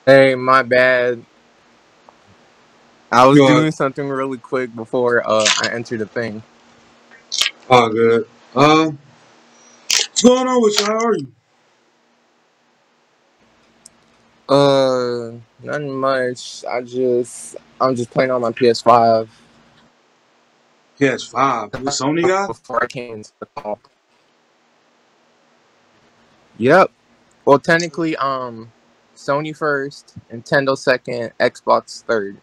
Hey, my bad. I was Good. doing something really quick before I entered the thing. All good. What's going on with you? How are you? Nothing much. I'm just playing on my PS5 PS5. You a Sony guy? before I came into the call. Yep. Well, technically, Sony first, Nintendo second, Xbox third.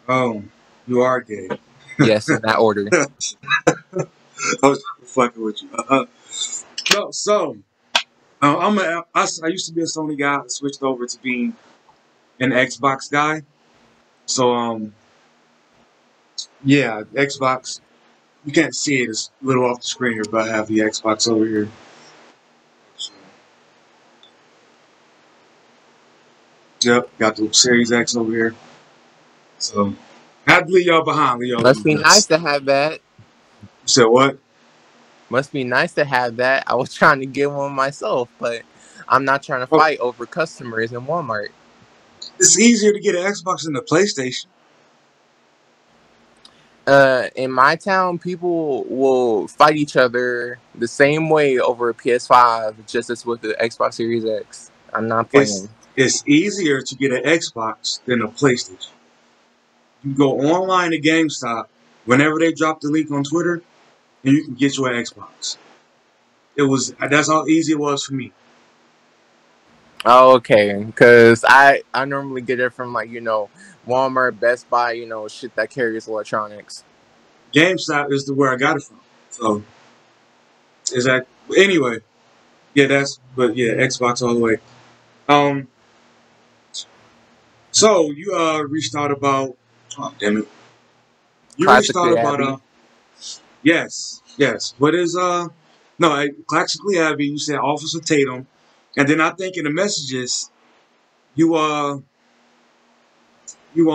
Oh, you are gay. Yes, in that order. I was fucking with you. No, so I used to be a Sony guy. I switched over to being an Xbox guy. So yeah, Xbox. You can't see it. It's a little off the screen here, but I have the Xbox over here. So, yep, got the Series X over here. So I had to leave y'all behind. Leave y'all Must little be nice guys. to have that. You said what? Must be nice to have that. I was trying to get one myself, but I'm not trying to Oh, fight over customers in Walmart. it's easier to get an Xbox than a PlayStation. In my town, people will fight each other the same way over a PS5, just as with the Xbox Series X. I'm not It's playing. it's easier to get an Xbox than a PlayStation. You go online to GameStop whenever they drop the link on Twitter, and you can get you an Xbox. That's how easy it was for me. Oh, okay, because I normally get it from Walmart, Best Buy, shit that carries electronics. GameStop is the where I got it from. So is that anyway? Yeah, Xbox all the way. Um, so you reached out about oh damn it, you reached out Classically, about Abby. yes. What is no classically Abby? You said Officer Tatum, and then I think in the messages you you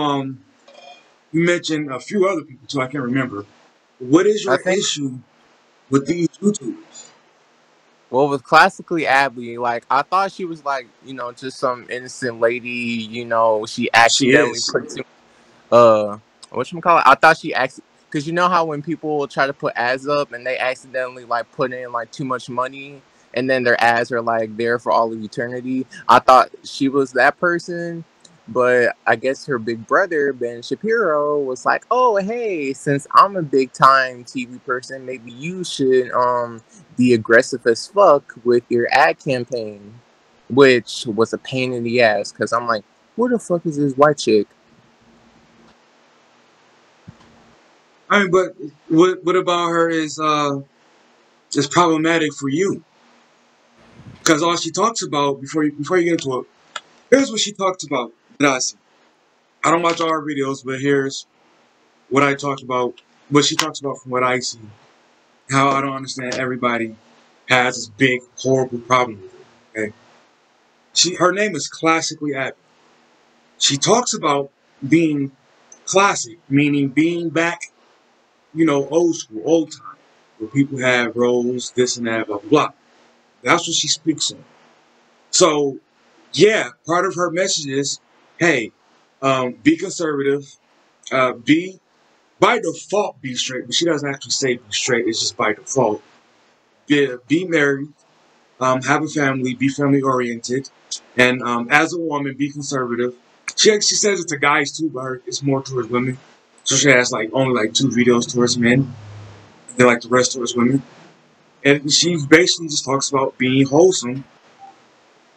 you mentioned a few other people too. I can't remember. What is I your think. issue with these YouTubers? Well, with classically Abby, I thought she was just some innocent lady. She She accidentally is. put uh whatchamacallit, I thought she because you know how when people try to put ads up and they accidentally put in too much money and then their ads are there for all of eternity. I thought she was that person, but I guess her big brother Ben Shapiro was like, oh hey, since I'm a big time TV person, maybe you should be aggressive as fuck with your ad campaign, which was a pain in the ass because I'm like, who the fuck is this white chick? I mean, but what about her is problematic for you? Because all she talks about before you get into it, here's what she talks about that I see. I don't watch all her videos, but here's what I talked about. What she talks about from what I see. How I don't understand everybody has this big horrible problem with it. Okay, her name is classically Abby. She talks about being classic, meaning being back, old school, old time, where people have roles, this and that, blah blah blah. That's what she speaks on. So, yeah, part of her message is, hey, be conservative, be by default be straight, but she doesn't actually say be straight. It's just by default. Be married, have a family, be family oriented, and as a woman, be conservative. She says it to guys too, but it's more towards women. So she has only two videos towards men, and then the rest towards women. And she basically just talks about being wholesome.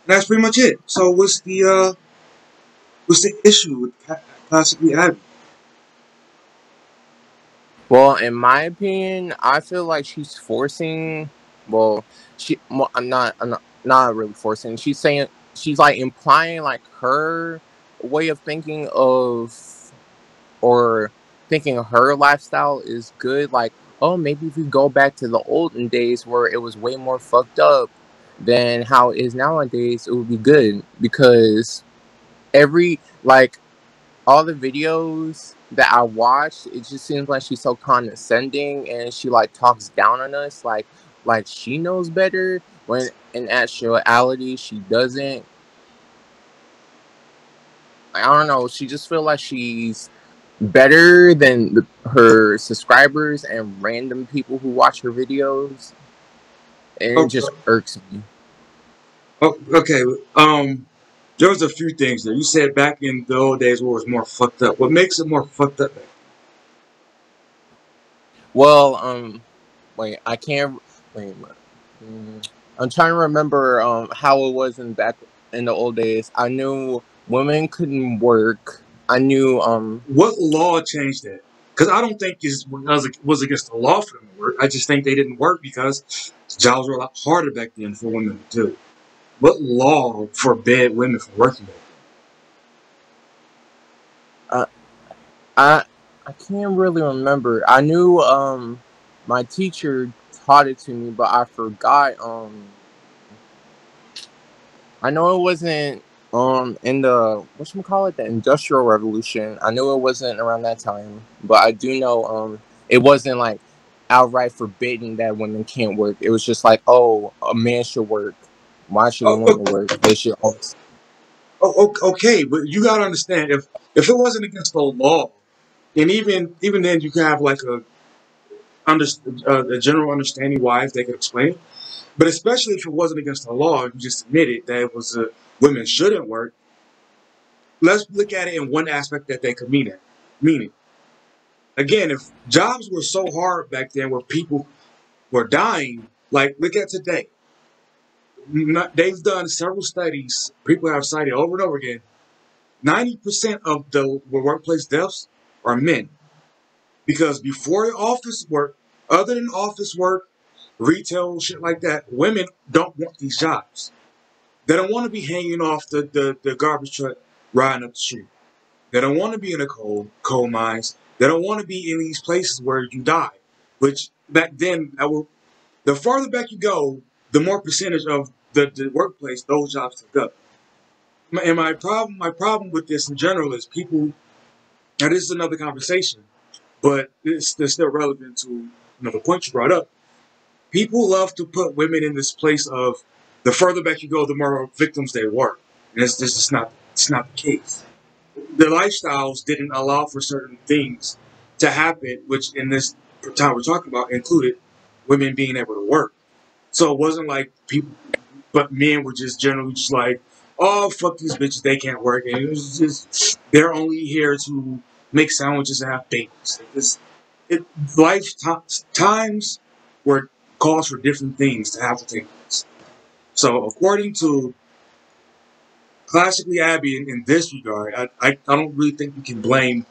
That's pretty much it. So what's the issue with classically Abby? Well, in my opinion, I feel like she's forcing. Well, I'm not really forcing. She's saying she's implying her way of thinking of or thinking her lifestyle is good. Like, oh, maybe if we go back to the olden days where it was way more fucked up than how it is nowadays, it would be good because every all the videos that I watched, it just seems like she's so condescending and she talks down on us like she knows better when in actuality she doesn't. I don't know. She just feel like she's better than her subscribers and random people who watch her videos, and it Oh, just irks me. oh, okay. There was a few things there. You said back in the old days where it was more fucked up. What makes it more fucked up? Well, wait, I can't. Wait, I'm trying to remember how it was in back in the old days. I knew women couldn't work. I knew What law changed that? Because I don't think it was against the law for them to work. I just think they didn't work because jobs were a lot harder back then for women to do. What law forbade women from working back uh, I I can't really remember. I knew my teacher taught it to me, but I forgot. I know it wasn't in the whatchamacallit, the Industrial Revolution. I knew it wasn't around that time, but I do know it wasn't like outright forbidden that women can't work. It was just like, oh, a man should work. Why should a then? woman work? They should always. Okay, but you gotta understand if it wasn't against the law, and even then you could have like under, a general understanding why if they could explain it. But especially if it wasn't against the law, you just admitted that it was women shouldn't work. Let's look at it in one aspect that they could mean it. Meaning, again, if jobs were so hard back then where people were dying, like look at today. They've done several studies. People have cited over and over again. 90% of the workplace deaths are men because before office work, other than office work, retail shit like that, women don't want these jobs. They don't want to be hanging off the garbage truck riding up the street. They don't want to be in the coal mines. They don't want to be in these places where you die. Which back then, the farther back you go, the more percentage of the workplace those jobs took up. And my problem with this in general is people. Now this is another conversation, but it's still relevant to the point you brought up. People love to put women in this place of the further back you go, the more victims they were, and it's not the case. Their lifestyles didn't allow for certain things to happen, which in this time we're talking about included women being able to work. So it wasn't like people, but men were just generally just like, oh fuck these bitches, they can't work, and it was just they're only here to make sandwiches and have babies. It life times were calls for different things to have to take place. So according to classically Abby in this regard, I don't really think you can blame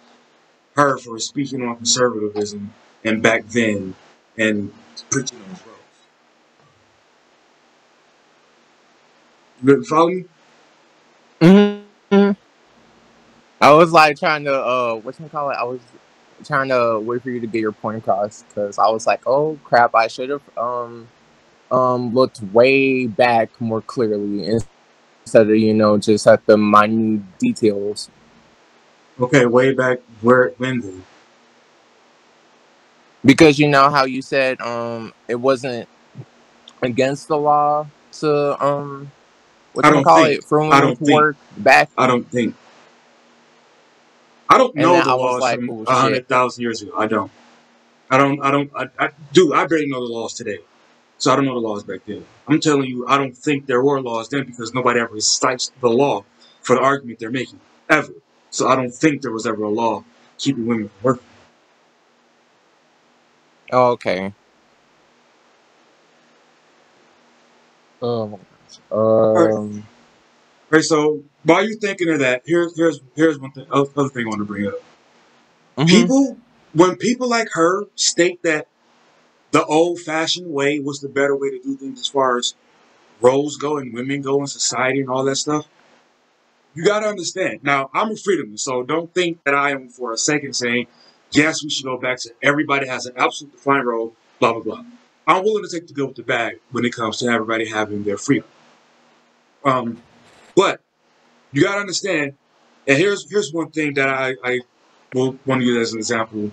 her for speaking on conservatism and back then and preaching on growth. You follow me? Mm-hmm. I was like trying to whatchamacallit. I was trying to wait for you to get your point across because I was like, oh crap, I should have looked way back more clearly instead of just at the minute details. Okay, way back where when then? Because you know how you said it wasn't against the law to I don't think. whatchamacallit for I women don't to think. work back, I don't think. I don't and know then the I was laws like, from oh a shit. 100,000 years ago. I don't. I don't. I don't. I do. I barely know the laws today, so I don't know the laws back then. I'm telling you, I don't think there were laws then because nobody ever cites the law for the argument they're making ever. So I don't think there was ever a law keeping women from working. Oh, okay. Oh my gosh. All right. All right. So while you're thinking of that, here's one thing. Other thing I want to bring up. Mm-hmm. People, when people like her state that the old-fashioned way was the better way to do things as far as roles go and women go in society and all that stuff. You got to understand. Now, I'm a freedomist, so don't think that I am for a second saying, yes, we should go back to everybody has an absolute defined role, blah, blah, blah. I'm willing to take the good with the bad when it comes to everybody having their freedom. Um, but you got to understand, and here's one thing that I will want to use as an example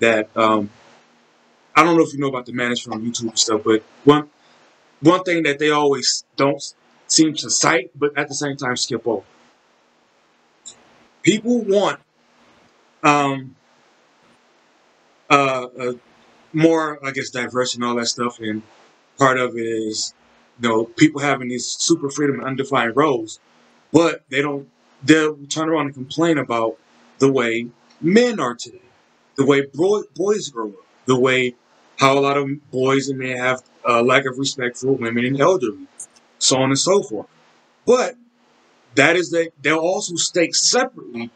that I don't know if you know about the management on YouTube and stuff, but one thing that they always don't seem to cite, but at the same time skip over. People want um more, I guess, diverse and all that stuff, and part of it is, people having these super freedom and undefined roles, but they'll turn around and complain about the way men are today, the way boys grow up, the way how a lot of boys and men have a lack of respect for women and elderly, so on and so forth. But they'll also state separately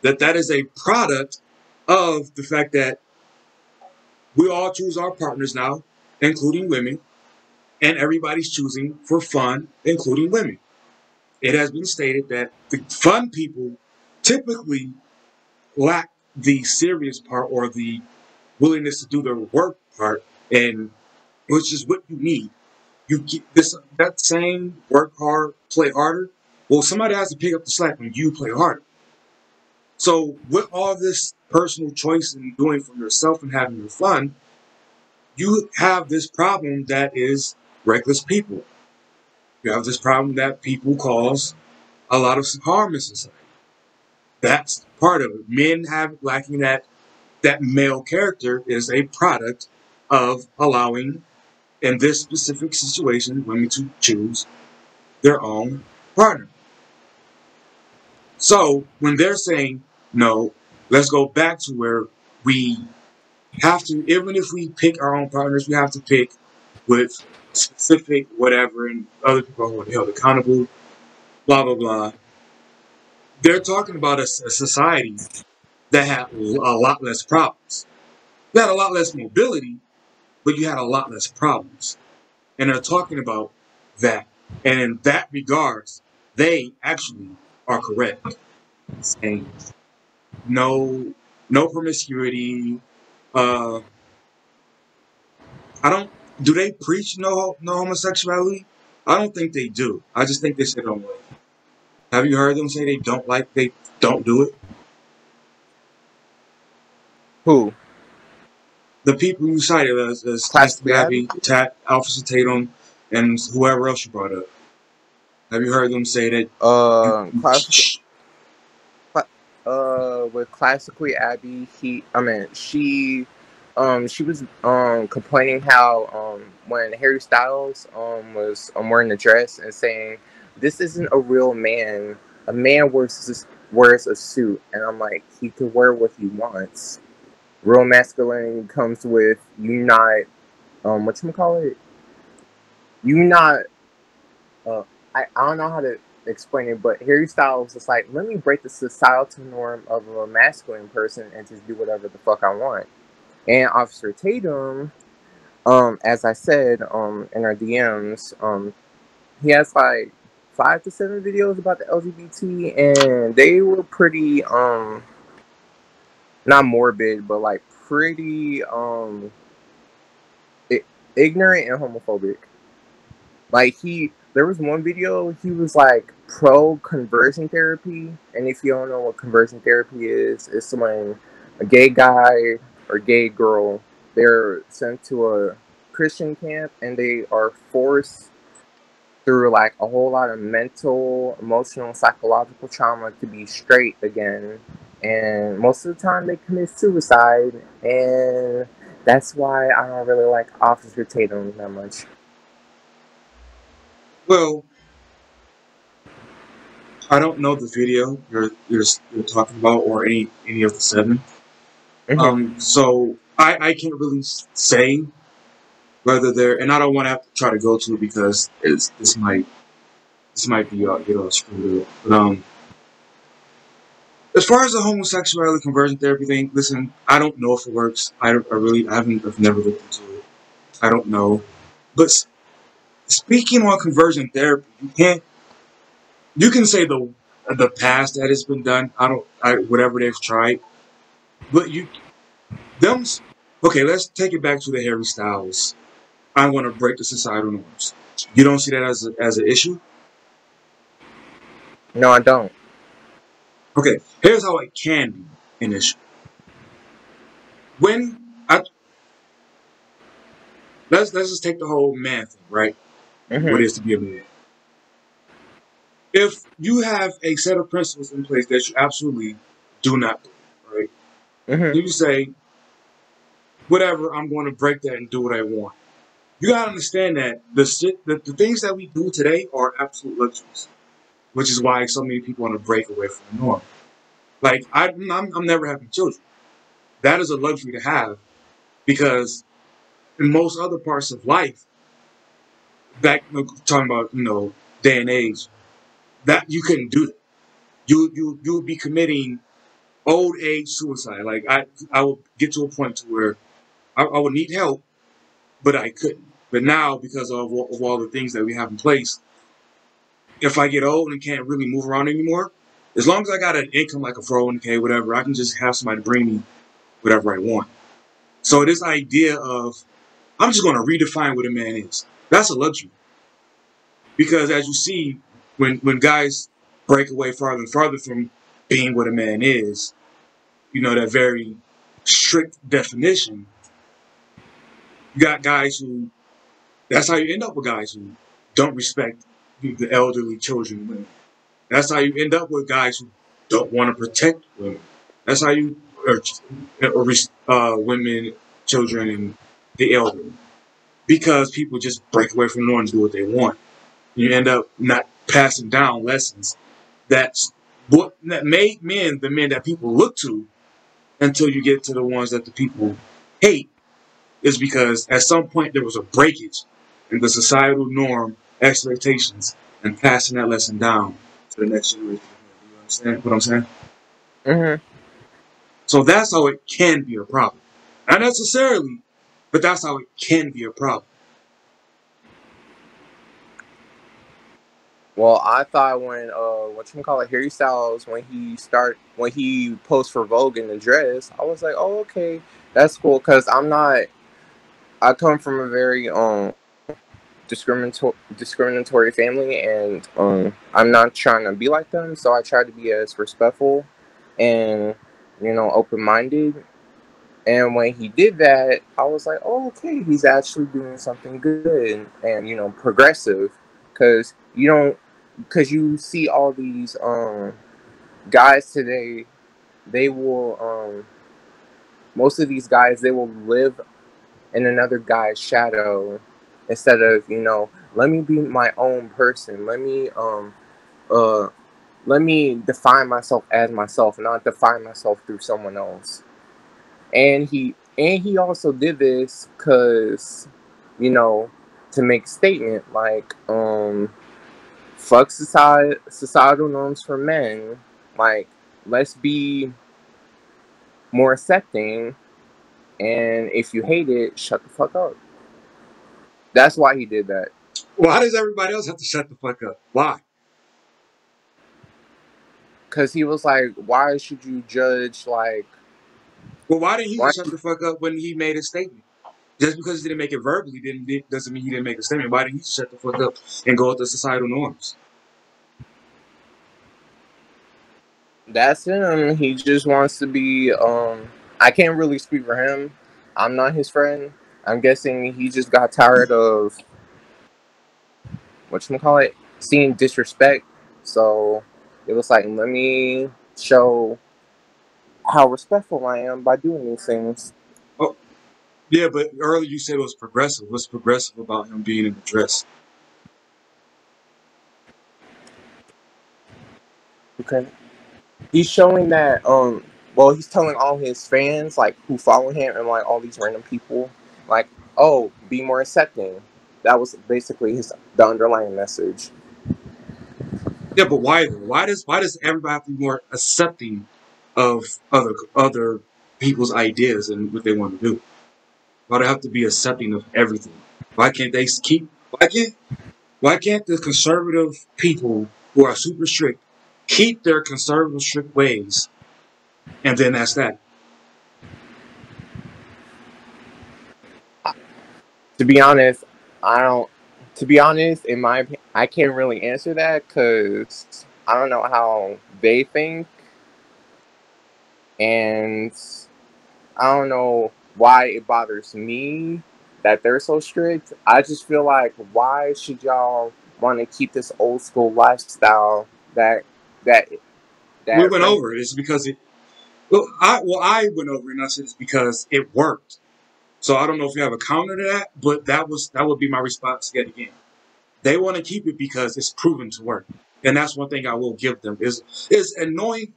that is a product of the fact that we all choose our partners now, including women, and everybody's choosing for fun, including women. It has been stated that the fun people typically lack the serious part or the willingness to do the work part, and which is what you need. You get this that same work hard, play harder. Well, somebody has to pick up the slack when you play harder. So with all this personal choice and doing for yourself and having your fun, you have this problem that is reckless people. You have this problem that people cause a lot of harm in society. That's part of it. Men have lacking that male character is a product of allowing, in this specific situation, women to choose their own partner. So when they're saying no, let's go back to where we have to, even if we pick our own partners, we have to pick with specific whatever, and other people are held accountable, blah, blah, blah. They're talking about a society that had a lot less problems. You had a lot less mobility, but you had a lot less problems. And they're talking about that. And in that regards, they actually are correct. Saying no, no promiscuity. Uh, I don't. Do they preach no homosexuality? I don't think they do. I just think they say don't like. Have you heard them say they don't do it? Who? The people you cited as Classic Classically Abby? Abby, Officer Tatum, and whoever else you brought up. Have you heard them say that you, Classic. With classically Abby, she was complaining how when Harry Styles was wearing the dress and saying this isn't a real man. A man wears a suit, and I'm like, he can wear what he wants. Real masculinity comes with you not whatchamacallit? You not uh I don't know how to explain it, but Harry Styles is like, let me break the societal norm of a masculine person and just do whatever the fuck I want. And Officer Tatum, as I said, in our DMs, he has like 5 to 7 videos about the LGBT, and they were pretty, not morbid, but like pretty, ignorant and homophobic. Like there was one video he was like pro conversion therapy, and if you don't know what conversion therapy is, it's someone, a gay guy or gay girl, they're sent to a Christian camp and they are forced through like a whole lot of mental, emotional, psychological trauma to be straight again. And most of the time they commit suicide, and that's why I don't really like Officer Tatum that much. well, I don't know the video you're talking about or any of the seven. Hmm. So I can't really say whether they're, and I don't want to have to try to go to it because this might be get all screwed up. But as far as the homosexuality conversion therapy thing, listen, I don't know if it works. I've never looked into it. I don't know. But speaking on conversion therapy, you can say the past that has been done. Whatever they've tried, but them. Okay, let's take it back to the Harry Styles. I want to break the societal norms. You don't see that as an issue? No, I don't. Okay, here's how it can be an issue. When I let's just take the whole man thing, right? What Hmm. it is to be a man. If you have a set of principles in place that you absolutely do not do, right? Hmm. You say, whatever, I'm going to break that and do what I want. You gotta understand that the things that we do today are absolute luxuries, which is why so many people want to break away from the norm. Like I'm never having children. That is a luxury to have because in most other parts of life, back talking about day and age, that you couldn't do that. You would be committing old age suicide. Like I would get to a point to where I would need help, but I couldn't. But now because of all the things that we have in place, if I get old and can't really move around anymore, as long as I got an income like a 401k, whatever, I can just have somebody bring me whatever I want. So this idea of I'm just going to redefine what a man is. That's a luxury because as you see, when guys break away farther and farther from being what a man is, that very strict definition. You got guys who that's how you end up with guys who don't respect the elderly, children, women. That's how you end up with guys who don't want to protect women. That's how you women, children, and the elderly because people just break away from the norm and do what they want. You end up not passing down lessons that's what that made men the men that people look to until you get to the ones that the people hate is because at some point there was a breakage in the societal norm, expectations, and passing that lesson down to the next generation. You understand what I'm saying? Hmm. So that's how it can be a problem. Not necessarily, but that's how it can be a problem. Well, I thought when Harry Styles when he posed for Vogue in the dress, I was like, oh, okay, that's cool because I come from a very discriminatory family, and I'm not trying to be like them, so I try to be as respectful and open minded. And when he did that, I was like, oh, okay, he's actually doing something good and progressive, because you see all these guys today, they will most of these guys, they will live in another guy's shadow instead of let me be my own person, uh let me define myself as myself, not define myself through someone else. And he also did this because you know to make a statement like fuck societal norms for men, like let's be more accepting, and if you hate it, shut the fuck up. That's why he did that. Why does everybody else have to shut the fuck up? Why? Because he was like, why should you judge, like, Well, why didn't he why? just shut the fuck up when he made his statement? Just because he didn't make it verbally doesn't mean he didn't make a statement. Why didn't he shut the fuck up and go with the societal norms? That's him. He just wants to be I can't really speak for him. I'm not his friend. I'm guessing he just got tired of seeing disrespect. So it was like, let me show how respectful I am by doing these things. Oh, yeah, but earlier you said it was progressive. What's progressive about him being in the dress? Okay. He's showing that well, he's telling all his fans, like, who follow him, and like all these random people, like, oh, be more accepting. That was basically the underlying message. Yeah, but why though? Why does everybody have to be more accepting of other people's ideas and what they want to do? Why do they have to be accepting of everything? Why can't they keep? Why can't the conservative people who are super strict keep their conservative strict ways, and then that's that? To be honest, I don't. To be honest, in my opinion, I can't really answer that because I don't know how they think, and I don't know why it bothers me that they're so strict. I just feel like, why should y'all want to keep this old school lifestyle that that We that went friend. over it. It's because it. I went over it and I said it's because it worked. So I don't know if you have a counter to that, but that would be my response yet again. They want to keep it because it's proven to work, and that's one thing I will give them. Is annoying.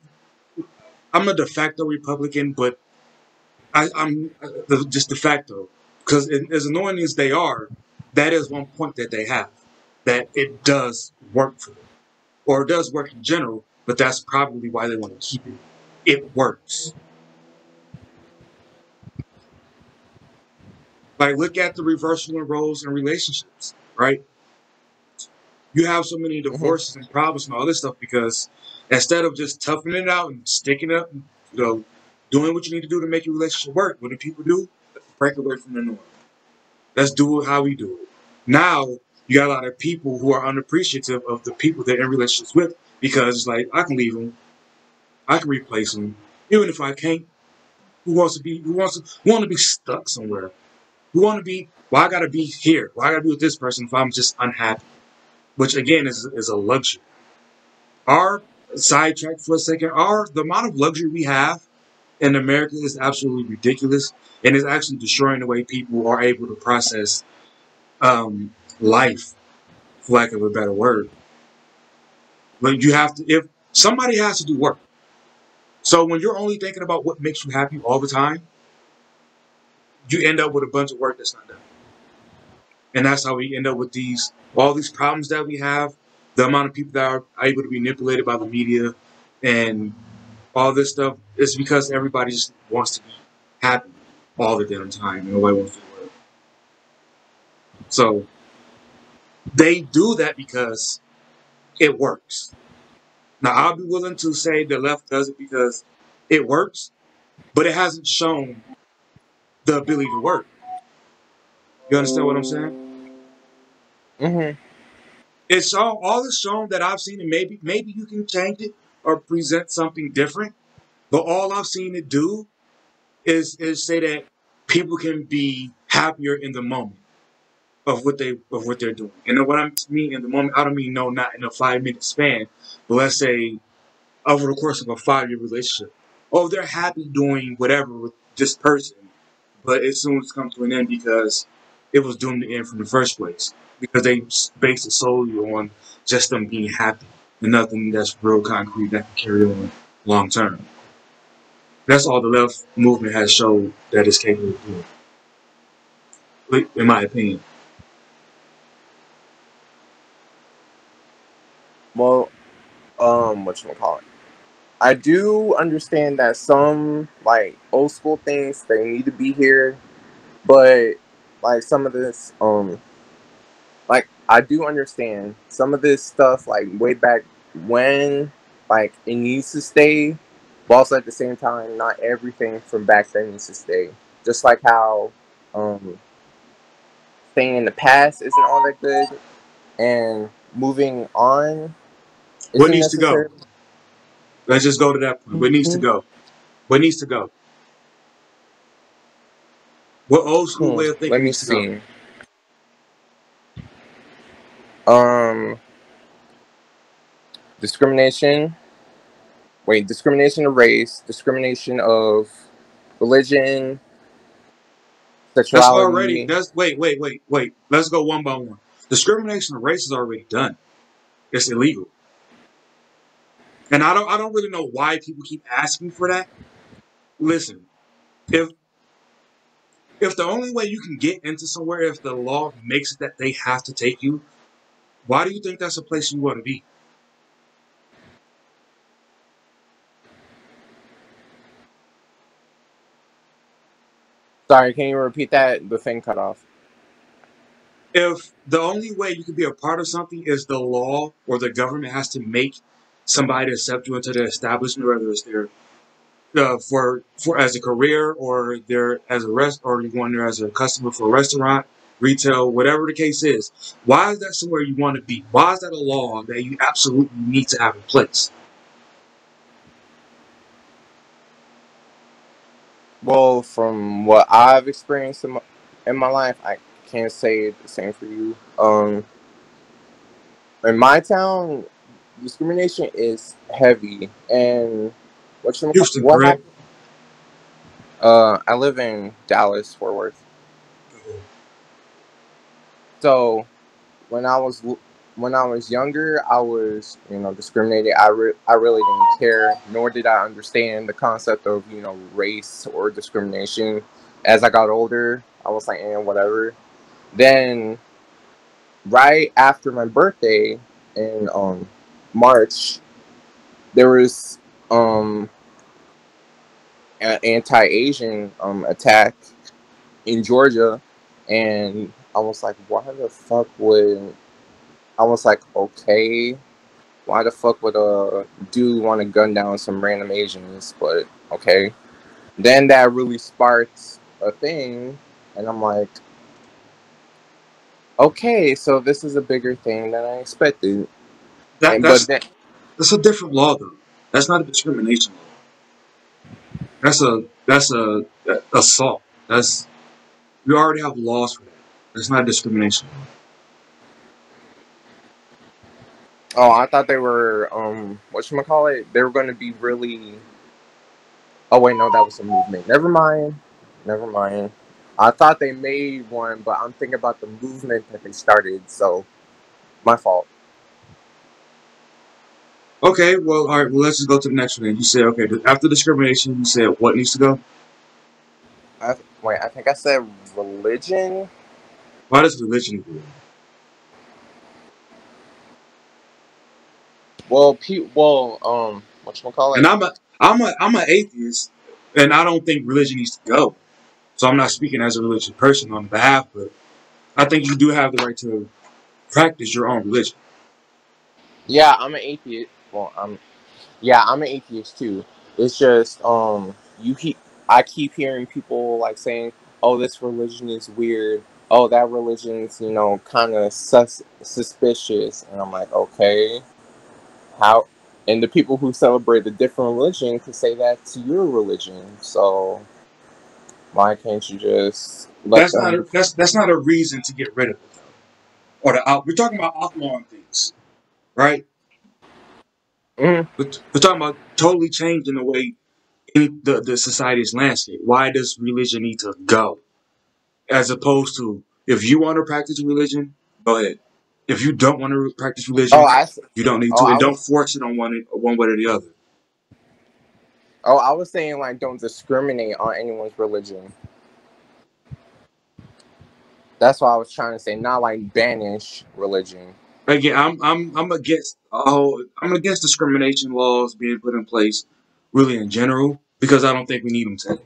I'm a de facto Republican, but I'm just de facto because as annoying as they are, that is one point that they have that it does work for them, or it does work in general. But that's probably why they want to keep it. It works. Like look at the reversal in roles in relationships, right? You have so many Hmm. divorces and problems and all this stuff because instead of just toughing it out and sticking up, and, doing what you need to do to make your relationship work, what do people do? Break away from the norm. Let's do it how we do it. Now you got a lot of people who are unappreciative of the people they're in relationships with because it's like I can leave them, I can replace them, even if I can't. Who wants to be? Who want to be stuck somewhere? Who want to be? Why I got to be here? Why I got to be with this person if I'm just unhappy? Which again is a luxury. Our sidetrack for a second, our the amount of luxury we have in America is absolutely ridiculous, and it's actually destroying the way people are able to process life, for lack of a better word. But you have to, if somebody has to do work. So when you're only thinking about what makes you happy all the time, you end up with a bunch of work that's not done, and that's how we end up with these all these problems that we have. The amount of people that are able to be manipulated by the media and all this stuff is because everybody just wants to be happy all the damn time and nobody wants to work. So they do that because it works. Now I'll be willing to say the left does it because it works, but it hasn't shown the ability to work. You understand what I'm saying? Hmm. It's shown all it's shown that I've seen, and maybe you can change it or present something different. But all I've seen it do is say that people can be happier in the moment of what they're doing. And then what I mean in the moment, I don't mean no, not in a 5 minute span, but let's say over the course of a 5 year relationship. Oh, they're happy doing whatever with this person, but it soon comes to an end because it was doomed to end from the first place. Because they based it solely on just them being happy and nothing that's real concrete that can carry on long term. That's all the left movement has showed that it's capable of doing, in my opinion. Well, what you call it? I do understand that some like old school things they need to be here, but like some of this, like I do understand some of this stuff like way back when, like it needs to stay, but also at the same time, not everything from back then needs to stay. Just like how um, staying in the past isn't all that good, and moving on What isn't needs to go? necessary. Let's just go to that point. What needs to Hmm. go? What needs to go? What old school way of Let thinking me needs to go? see. Um, discrimination. Wait, discrimination of race, discrimination of religion, sexuality. That's wait. Let's go one by one. Discrimination of race is already done. It's illegal. And I don't really know why people keep asking for that. Listen, if if the only way you can get into somewhere if the law makes it that they have to take you, why do you think that's a place you want to be? Sorry, can you repeat that? The thing cut off. If the only way you can be a part of something is the law or the government has to make somebody accept you into the establishment, whether it's their for as a career or there as a rest or you going there as a customer for a restaurant, retail, whatever the case is. Why is that somewhere you want to be? Why is that a law that you absolutely need to have in place? Well, from what I've experienced in my life, I can't say the same for you. in my town, discrimination is heavy, and Houston, what correct? happened? I live in Dallas, Fort Worth. So when when I was younger, I was discriminated. I really didn't care, nor did I understand the concept of race or discrimination. As I got older, I was like, whatever. Then right after my birthday in March, there was um an anti-Asian attack in Georgia, and I was like, why the fuck would I was like, okay, why the fuck would a dude want to gun down some random Asians? But okay. Then that really sparked a thing, and I'm like, okay, so this is a bigger thing than I expected. That And but that's then, that's a different law though. That's not a discrimination law. That's a assault. That's we already have laws for that. That's not discrimination. oh, I thought they were whatchamacallit? They were going to be really. Oh wait, no, that was a movement. Never mind. Never mind. I thought they made one, but I'm thinking about the movement that they started. So my fault. Okay, well, all right. Well, let's just go to the next one. Then. You said okay after discrimination. You said what needs to go? Wait, I think I said religion. Why does religion do it? Well, And whatchamacallit? I'm an atheist, and I don't think religion needs to go. So I'm not speaking as a religious person on behalf, but I think you do have the right to practice your own religion. Yeah, I'm an atheist. Yeah, I'm an atheist too. It's just I keep hearing people like saying, "Oh, this religion is weird. Oh, that religion's kind of suspicious," and I'm like, okay, how? And the people who celebrate a different religion could say that to your religion. So why can't you just let That's not them? a, that's not a reason to get rid of it though. Or the out. We're talking about outlawing things, right? Mm. We're talking about totally changing the way the society's landscape. Why does religion need to go? As opposed to if you want to practice religion, go ahead. If you don't want to practice Oh, religion, you don't need oh, to, I and don't was, force it on one way or the other. I was saying like don't discriminate on anyone's religion. That's what I was trying to say. Not like banish religion. Again, I'm against I'm against discrimination laws being put in place, really in general, because I don't think we need them today.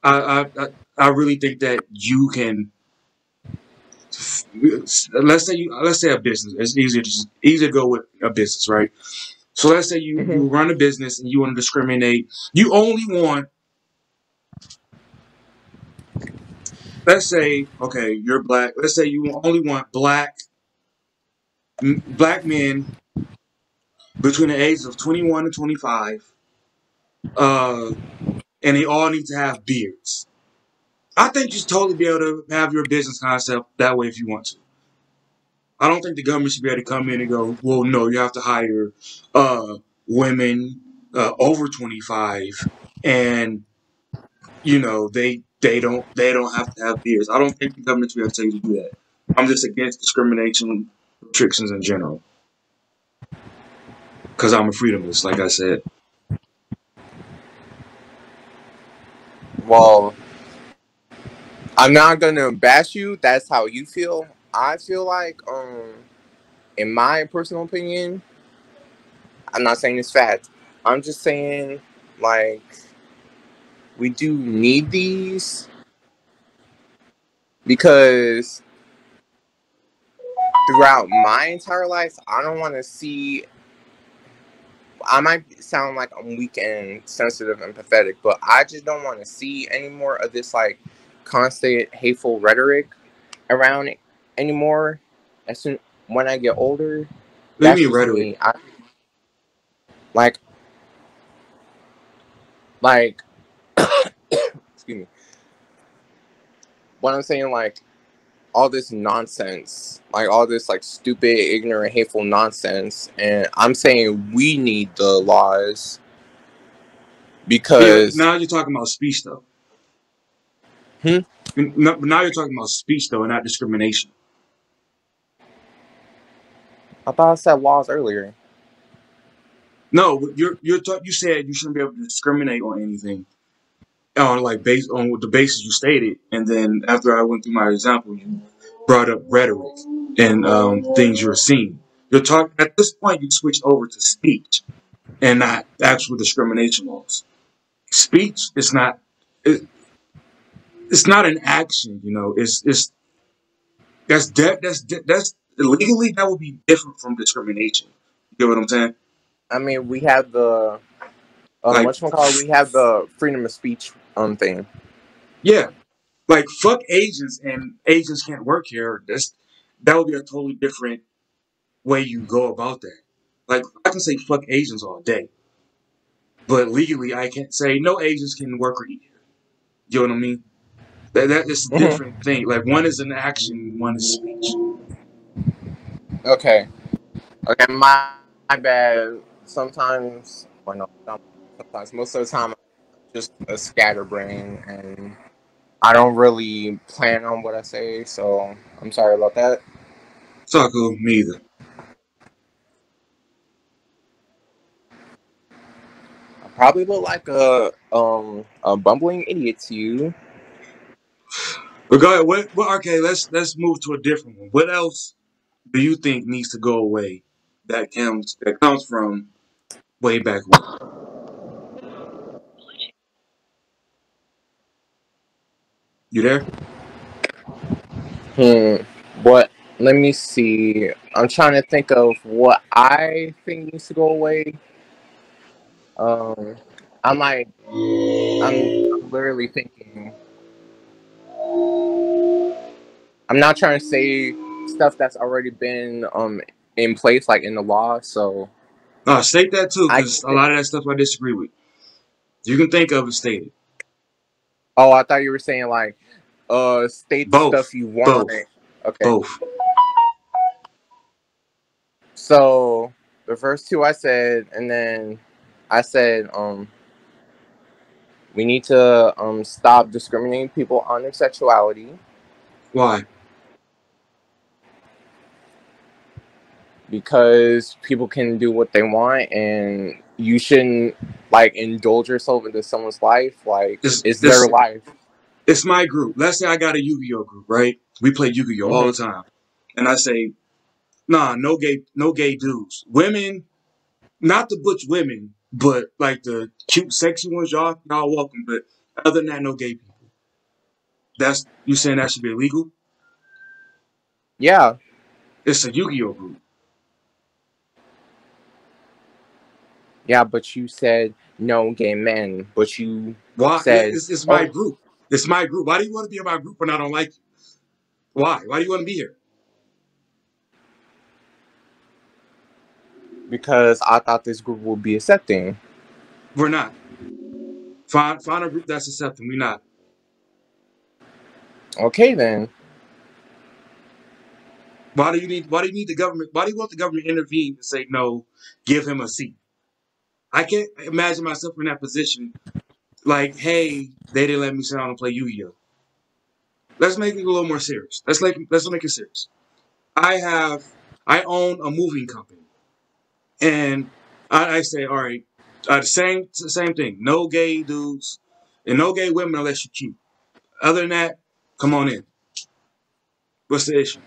I really think that you can let's say a business. It's easier to go with a business, right? So let's say Hmm. you run a business and you want to discriminate. You only want, let's say, okay, you're black. Let's say you only want black men between the ages of 21 and 25, uh, and they all need to have beards. I think you should totally be able to have your business concept that way if you want to. I don't think the government should be able to come in and go, well, no, you have to hire women over 25, and they don't have to have beards. I don't think the government should be able to tell you to do that. I'm just against discrimination restrictions in general because I'm a freedomist, like I said. Well, I'm not gonna bash you. That's how you feel. I feel like, in my personal opinion, I'm not saying it's fact. I'm just saying, like, we do need these because throughout my entire life, I don't want to see. I might sound like I'm weak and sensitive and pathetic, but I just don't want to see any more of this like constant hateful rhetoric around it anymore. As soon when I get older, What do you that's mean just rhetoric? me. I like like excuse me. What I'm saying, like, all this nonsense, like all this like stupid, ignorant, hateful nonsense. And I'm saying we need the laws Yeah, but because now you're talking about speech though. hmm, Now you're talking about speech though, and not discrimination. I thought I said laws earlier. No, you said you shouldn't be able to discriminate on anything on like based on what the basis you stated, and then after I went through my example, you brought up rhetoric and things you're seeing. You're talking at this point. You switched over to speech and not actual discrimination laws. Speech is not it, it's not an action. You know, it's that's legally that would be different from discrimination. You get what I'm saying? I mean, we have the Like, whatchamacallit, we have the freedom of speech thing. yeah, like fuck Asians and Asians can't work here. That would be a totally different way you go about that. Like I can say fuck Asians all day, but legally I can't say no Asians can work or eat here. You know what I mean? That is a Hmm. different thing. Like one is an action, one is speech. Okay. Okay, my bad. Sometimes, well, no, sometimes, most of the time, I'm just a scatterbrain, and I don't really plan on what I say. So I'm sorry about that. It's all cool, me either. I probably look like a bumbling idiot to you. But go ahead. Okay, let's move to a different one. What else do you think needs to go away that comes from way back when? You there? Hmm. What? Let me see. I'm trying to think of what I think needs to go away. Um, I'm like, I'm literally thinking. I'm not trying to say stuff that's already been in place, like in the law. So No, state that too, I because can a say. lot of that stuff I disagree with. You can think of it, state it. Oh, I thought you were saying like, state the Both, stuff you want. both, Okay. both. So the first two I said, and then I said, we need to stop discriminating people on their sexuality Why? because people can do what they want, and you shouldn't like indulge yourself into someone's life. Like It's it's their it's life. it's my group. Let's say I got a Yu-Gi-Oh group, right? We play Yu-Gi-Oh all the Hmm. time, and I say, nah, no gay dudes. Women, not the butch women, but like the cute, sexy ones, y'all welcome. But other than that, no gay people. That's you saying that should be illegal? Yeah, It's a Yu-Gi-Oh group. yeah, but you said no gay men, but you Why? said, It's my oh, group. It's my group. Why do you want to be in my group when I don't like you? Why? Why do you want to be here? because I thought this group would be accepting. We're not. Find a group that's accepting. We're not. Okay, then. Why do you need the government? Why do you want the government to intervene and say no? Give him a seat. I can't imagine myself in that position. Like, hey, they didn't let me sit down and play Yu-Gi-Oh. Let's make it a little more serious. Let's make it serious. I have I own a moving company, and I say, all right, same thing. No gay dudes and no gay women unless you're cute. Other than that, come on in. What's the issue?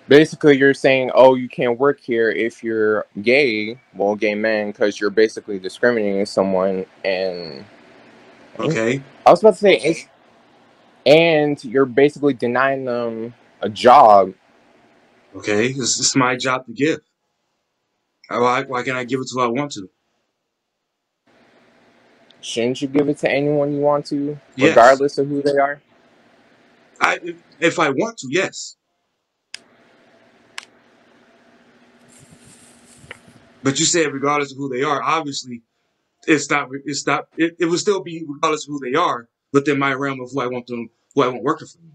Basically, you're saying, oh, you can't work here if you're gay, well, gay men, because you're basically discriminating someone. And Okay, I was about to say, and you're basically denying them a job. okay, it's my job to give. Why can't I give it to who I want to? Shouldn't you give it to anyone you want to, Yes, regardless of who they are? if I want to, yes. But you said regardless of who they are, obviously it's not. It's not. It would still be regardless of who they are within my realm of who I want working for me.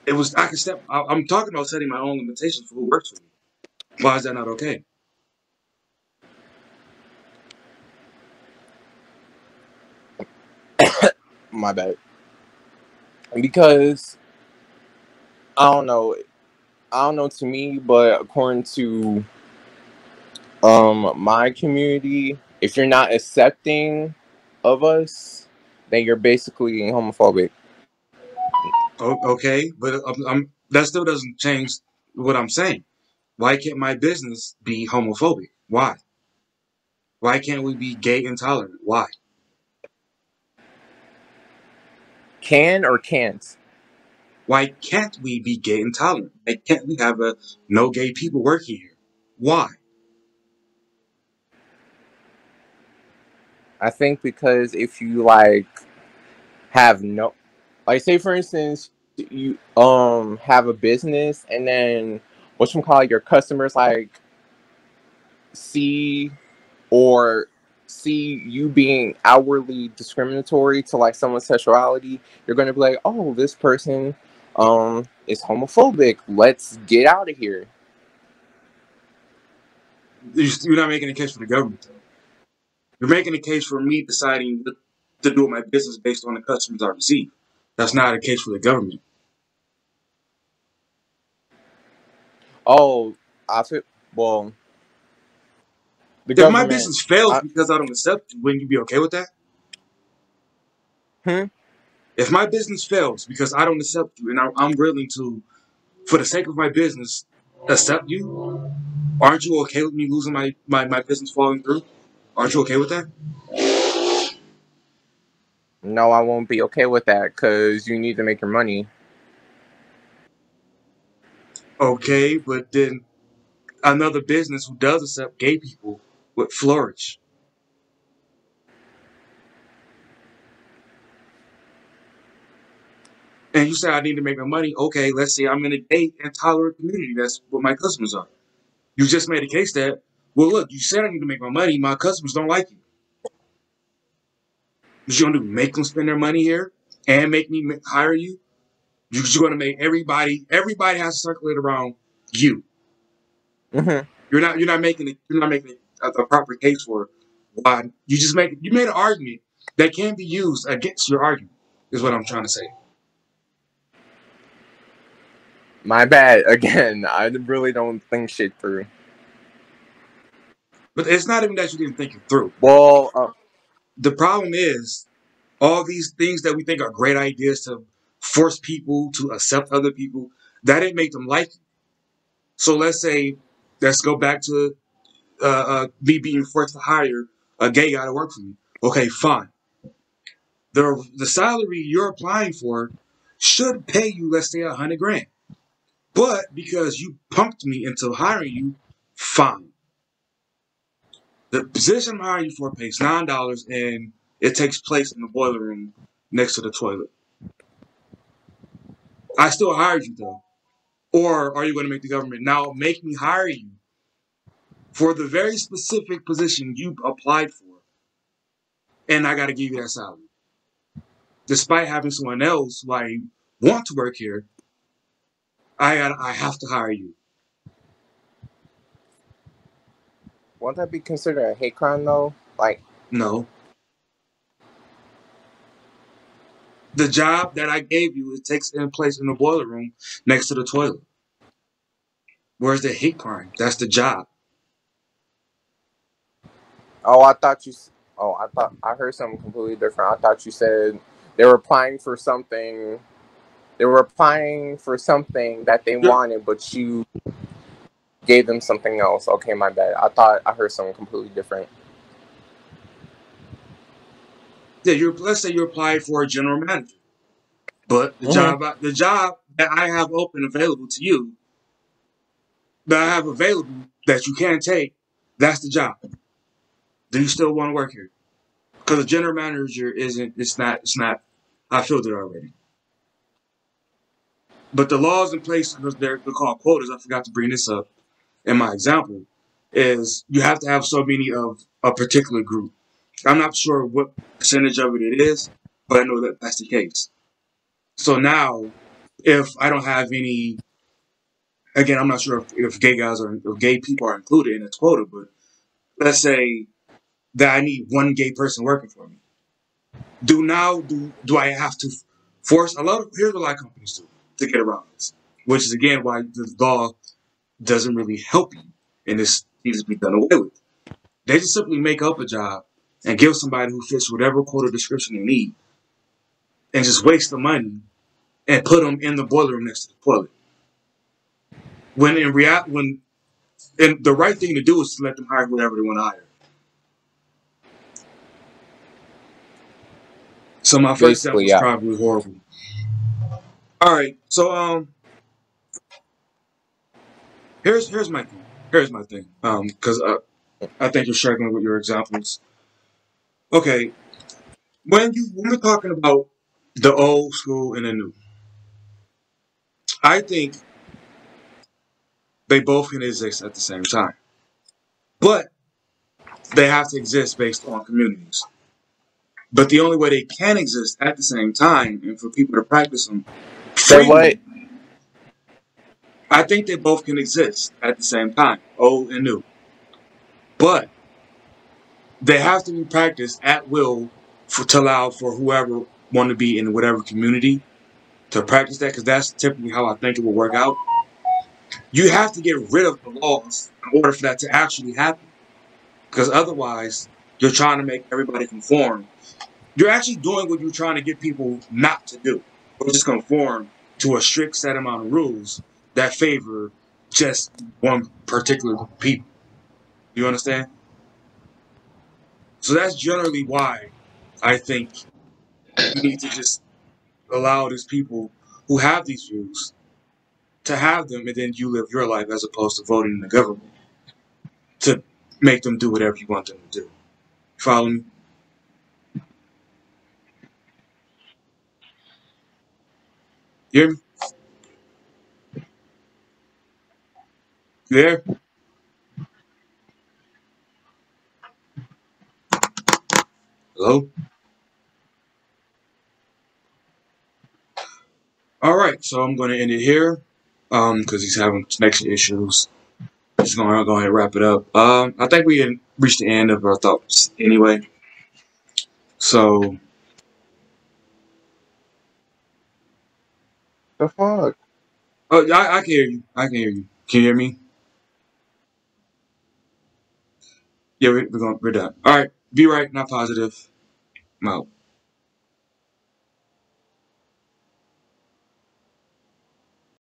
It was. I can step. I'm talking about setting my own limitations for who works for me. Why is that not okay? My bad. Because I don't know. I don't know to me, but according to my community, if you're not accepting of us, then you're basically homophobic. Okay, but that still doesn't change what I'm saying. Why can't my business be homophobic? Why? Why can't we be gay intolerant? Why? Can or can't? Why can't we be gay intolerant? Why can't we have a no gay people working here? Why? I think because if you like have no, like say for instance, you have a business and then your customers like see or see you being outwardly discriminatory to like someone's sexuality, you're gonna be like, oh, this person is homophobic. Let's get out of here. You're not making a case for the government, though. You're making a case for me deciding to do my business based on the customers I receive. That's not a case for the government. Oh, I feel well. The If my government. business fails I, because I don't accept you, wouldn't you be okay with that? hmm? If my business fails because I don't accept you and I'm willing to, for the sake of my business, accept you, aren't you okay with me losing my business falling through? Aren't you okay with that? No, I won't be okay with that because you need to make your money. Okay, but then another business who does accept gay people would flourish. And you say I need to make my money. Okay, let's say I'm in a gay intolerant community. That's what my customers are. You just made a case that, well, look, you said I need to make my money. My customers don't like you. What you gonna do? Make them spend their money here and make me hire you? You're gonna make everybody has to circulate around you. Hmm. You're not making a proper case for why you made an argument that can be used against your argument. Is what I'm trying to say. My bad. Again, I really don't think shit through. But it's not even that you didn't think it through. Well, The problem is all these things that we think are great ideas to force people to accept other people, that didn't make them like you. So let's go back to me being forced to hire a gay guy to work for me. Okay, fine. The salary you're applying for should pay you, let's say, 100 grand. But because you punked me into hiring you, fine. The position I'm hiring you for pays $9, and it takes place in the boiler room next to the toilet. I still hired you though. Or are you going to make the government now make me hire you for the very specific position you applied for, and I got to give you that salary, despite having someone else who I want to work here? I have to hire you. won't that be considered a hate crime though? Like, No, the job that I gave you, it takes in place in the boiler room next to the toilet. Where's the hate crime? That's the job. oh, I thought you. Oh, I thought I heard something completely different. I thought you said they were applying for something. They were applying for something that they You're, wanted, but you gave them something else. Okay, my bad. I thought I heard something completely different. yeah, let's say you applied for a general manager, but Hmm. the job that I have open available to you, that I have available that you can't take, that's the job. Do you still want to work here? Because a general manager isn't. It's not. I filled it already. But the laws in place, because they're called quotas. I forgot to bring this up in my example. Is you have to have so many of a particular group. I'm not sure what percentage of it is, but I know that that's the case. So now, if I don't have any, again, I'm not sure if gay guys or if gay people are included in this quota, but let's say that I need one gay person working for me. Do I have to force here's what a lot of companies do to get around this, which is again why the law doesn't really help you and this needs to be done away with. They just simply make up a job and give somebody who fits whatever quota description they need and just waste the money and put them in the boiler room next to the toilet. When in reality, and the right thing to do is to let them hire whoever they want to hire. So my first example Basically, was yeah. probably horrible. All right, so here's my thing. Here's my thing. Because I think you're struggling with your examples. Okay, when we're talking about the old school and the new, I think they both can exist at the same time, but they have to exist based on communities. But the only way they can exist at the same time and for people to practice them Say freely, what? I think they both can exist at the same time, old and new. But they have to be practiced at will to allow for whoever want to be in whatever community to practice that, because that's typically how I think it will work out. You have to get rid of the laws in order for that to actually happen, because otherwise you're trying to make everybody conform. You're actually doing what you're trying to get people not to do, which is conform to a strict set amount of rules that favor just one particular people. You understand? So that's generally why I think you need to just allow these people who have these views to have them, and then you live your life as opposed to voting in the government to make them do whatever you want them to do. You follow me? You hear me? You there? Hello? All right, so I'm going to end it here because he's having connection issues. Just going to go ahead and wrap it up. I think we had reached the end of our thoughts anyway. So, The fuck? oh, I can hear you. I can hear you. Can you hear me? Yeah, we're done. All right. Be right, not positive. I'm out.